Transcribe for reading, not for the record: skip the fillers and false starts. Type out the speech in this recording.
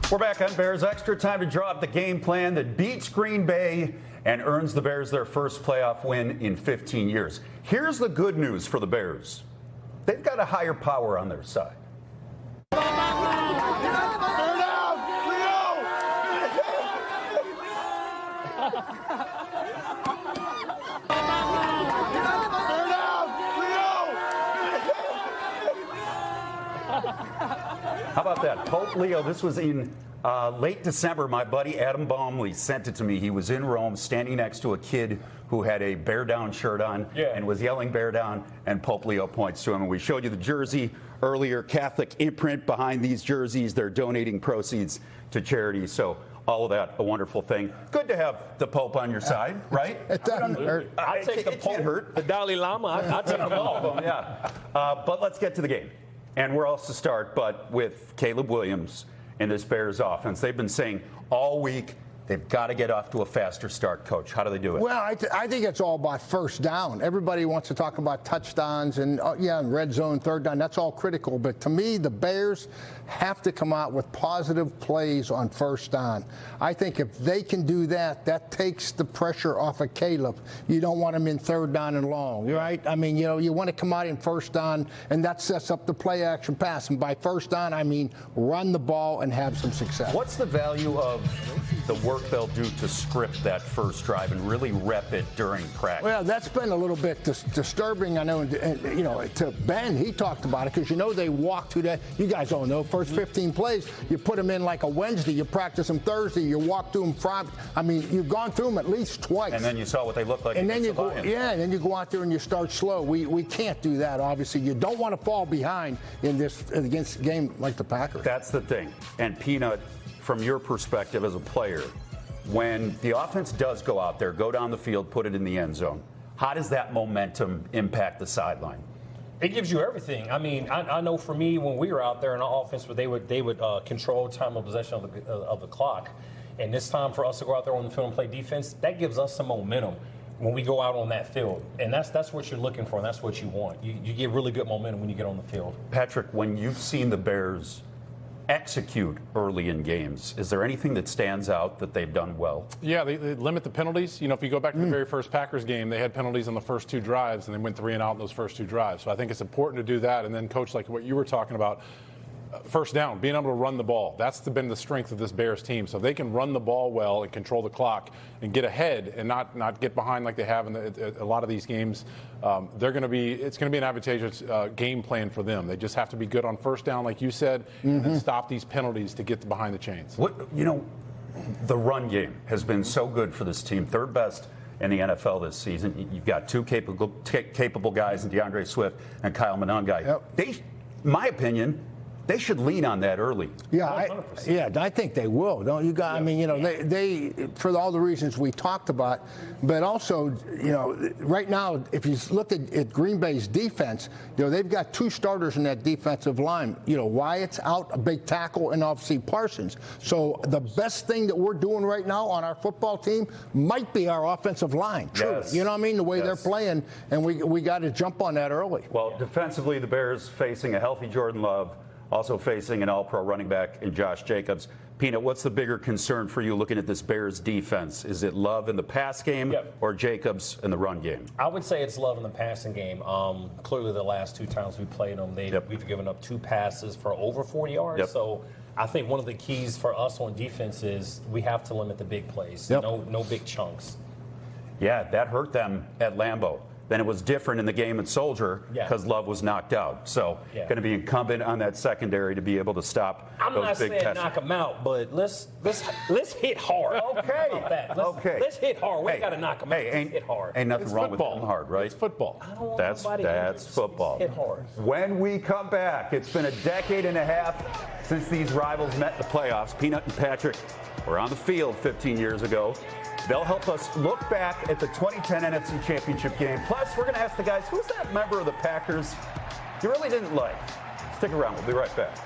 We're back on Bears Extra. Time to draw up the game plan that beats Green Bay and earns the Bears their first playoff win in 15 years. Here's the good news for the Bears. They've got a higher power on their side. How about that? Pope Leo, this was in late December. My buddy Adam Baumley sent it to me. He was in Rome standing next to a kid who had a Bear Down shirt on and was yelling Bear Down, and Pope Leo points to him. And we showed you the jersey earlier, Catholic imprint behind these jerseys. They're donating proceeds to charity. So all of that, a wonderful thing. Good to have the Pope on your side, right? It doesn't hurt. I take the Pope, the Dalai Lama. I take them all. Yeah. But let's get to the game. And where else to start but with Caleb Williams and this Bears offense. They've been saying all week they've got to get off to a faster start, Coach. How do they do it? Well, I think it's all about first down. Everybody wants to talk about touchdowns and, and red zone, third down. That's all critical. But to me, the Bears have to come out with positive plays on first down. I think if they can do that, that takes the pressure off of Caleb. You don't want him in third down and long, right? I mean, you want to come out in first down, and that sets up the play action pass. And by first down, I mean run the ball and have some success. What's the value of the work they'll do to script that first drive and really rep it during practice? Well, that's been a little bit disturbing, I know, and, to Ben. He talked about it because, they walk through that. You guys all know, first 15 plays, you put them in like a Wednesday, you practice them Thursday, you walk through them Friday. I mean, you've gone through them at least twice. And then you saw what they look like. And then you go, and then you go out there and you start slow. We can't do that, obviously. You don't want to fall behind against a game like the Packers. That's the thing. And Peanut, from your perspective as a player, when the offense does go out there, go down the field, put it in the end zone, how does that momentum impact the sideline? It gives you everything. I mean, I know for me, when we were out there in the offense, they would control time of possession of the clock. And this time for us to go out there on the field and play defense, that gives us some momentum when we go out on that field. And that's what you're looking for, and that's what you want. You get really good momentum when you get on the field. Patrick, when you've seen the Bears execute early in games, is there anything that stands out that they've done well? Yeah, they limit the penalties. If you go back to the very first Packers game, they had penalties on the first two drives, and they went 3 and out in those first two drives. So I think it's important to do that. And then, Coach, like what you were talking about, first down, being able to run the ball. That's been the strength of this Bears team. So if they can run the ball well and control the clock and get ahead and not get behind like they have in a lot of these games, it's going to be an advantageous game plan for them. They just have to be good on first down, like you said, and stop these penalties to get behind the chains. The run game has been so good for this team, third best in the NFL this season. You've got two capable guys in DeAndre Swift and Kyle Monangai. Yep. My opinion, they should lean on that early. Yeah, I think they will. Don't you guys? Yeah. I mean, they for all the reasons we talked about, but also, right now, if you look at Green Bay's defense, they've got 2 starters in that defensive line. Wyatt's out, a big tackle, and obviously Parsons. So the best thing that we're doing right now on our football team might be our offensive line. Truly. Yes. You know what I mean? The way they're playing, and we got to jump on that early. Well, defensively, the Bears facing a healthy Jordan Love, also facing an all-pro running back in Josh Jacobs. Peanut, what's the bigger concern for you looking at this Bears defense? Is it Love in the pass game or Jacobs in the run game? I would say it's Love in the passing game. Clearly, the last 2 times we played them, we've given up 2 passes for over 40 yards. So I think one of the keys for us on defense is we have to limit the big plays. No big chunks. Yeah, that hurt them at Lambeau. Then it was different in the game at Soldier because Love was knocked out. So going to be incumbent on that secondary to be able to stop I'm those not big saying tests. knock them out, but let's hit hard. Okay. How about that? Let's hit hard. We got to knock them out. Let's hit hard. Ain't nothing wrong football. with hitting hard, right? It's football. I don't want That's football. Hit hard. When we come back, it's been a decade and a half since these rivals met in the playoffs. Peanut and Patrick were on the field 15 years ago. They'll help us look back at the 2010 NFC Championship game. Plus, we're going to ask the guys, who's that member of the Packers you really didn't like? Stick around. We'll be right back.